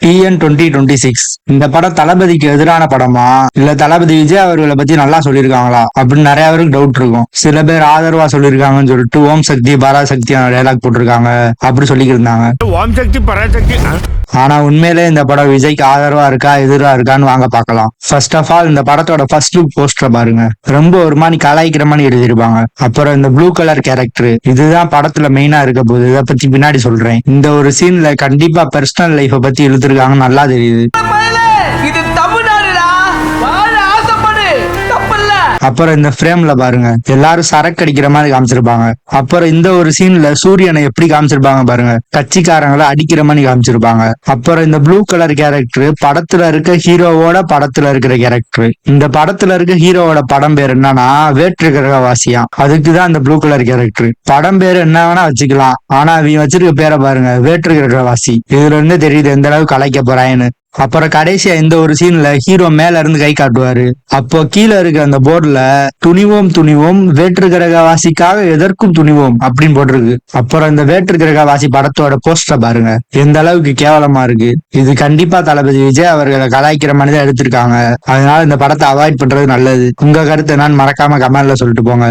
TN 2026 இந்த படம் தளபதிக்கு எதிரான படமா இல்ல தளபதி விஜய் அவர்களை பத்தி நல்லா சொல்லியிருக்காங்களா அப்படின்னு நிறைய பேருக்கு டவுட் இருக்கும். சில பேர் ஆதரவா சொல்லியிருக்காங்கன்னு சொல்லிட்டு ஓம் சக்தி பராசக்தியான டைலாக் போட்டிருக்காங்க அப்படி சொல்லிக்கிட்டு இருந்தாங்க. ஓம் சக்தி பராசக்தி. ஆனா உண்மையிலே இந்த படம் விஜய்க்கு ஆதரவா இருக்கா எதிரா இருக்கான்னு வாங்க பார்க்கலாம். ஃபர்ஸ்ட் ஆஃப் ஆல் இந்த படத்தோட ஃபர்ஸ்ட் லுக் போஸ்டர் பாருங்க. ரொம்ப ஒரு மாதிரி கலாய்க்கிற மாதிரி எழுதிருப்பாங்க. அப்புறம் இந்த ப்ளூ கலர் கேரக்டர் இதுதான் படத்துல மெயினா இருக்க போகுது. இதை பத்தி பின்னாடி சொல்றேன். இந்த ஒரு சீன்ல கண்டிப்பா பர்சனல் லைஃப பத்தி இழுத்துருக்காங்க நல்லா தெரியுது. அப்புறம் இந்த ஃப்ரேம்ல பாருங்க எல்லாரும் சரக்கு அடிக்கிற மாதிரி காமிச்சிருப்பாங்க. அப்புறம் இந்த ஒரு சீன்ல சூரியனை எப்படி காமிச்சிருப்பாங்க பாருங்க, கட்சிக்காரங்களை அடிக்கிற மாதிரி காமிச்சிருப்பாங்க. அப்புறம் இந்த ப்ளூ கலர் கேரக்டர் படத்துல இருக்க ஹீரோவோட படத்துல இருக்கிற கேரக்டர். இந்த படத்துல இருக்க ஹீரோவோட படம் பேர் என்னன்னா வேற்று கிரகவாசியா. அதுக்குதான் இந்த ப்ளூ கலர் கேரக்டர். படம் பேரு என்ன வேணா வச்சுக்கலாம், ஆனா அவங்க வச்சிருக்க பேரை பாருங்க, வேற்று கிரகவாசி. இதுல இருந்து தெரியுது எந்த அளவுக்கு கலைக்க போறான்னு. அப்புறம் கடைசியா இந்த ஒரு சீன்ல ஹீரோ மேல இருந்து கை காட்டுவாரு. அப்போ கீழே இருக்க அந்த போர்டுல துணிவோம் துணிவோம் வேற்று கிரகவாசிக்காக எதற்கும் துணிவோம் அப்படின்னு போட்டிருக்கு. அப்புறம் இந்த வேற்று கிரகவாசி படத்தோட போஸ்டர் பாருங்க எந்த அளவுக்கு கேவலமா இருக்கு. இது கண்டிப்பா தளபதி விஜய் அவர்களை கலாய்க்கிற மாதிரி தான் எடுத்திருக்காங்க. அதனால இந்த படத்தை அவாய்ட் பண்றது நல்லது. உங்க கருத்து என்னன்னு மறக்காம கமெண்ட்ல சொல்லிட்டு போங்க.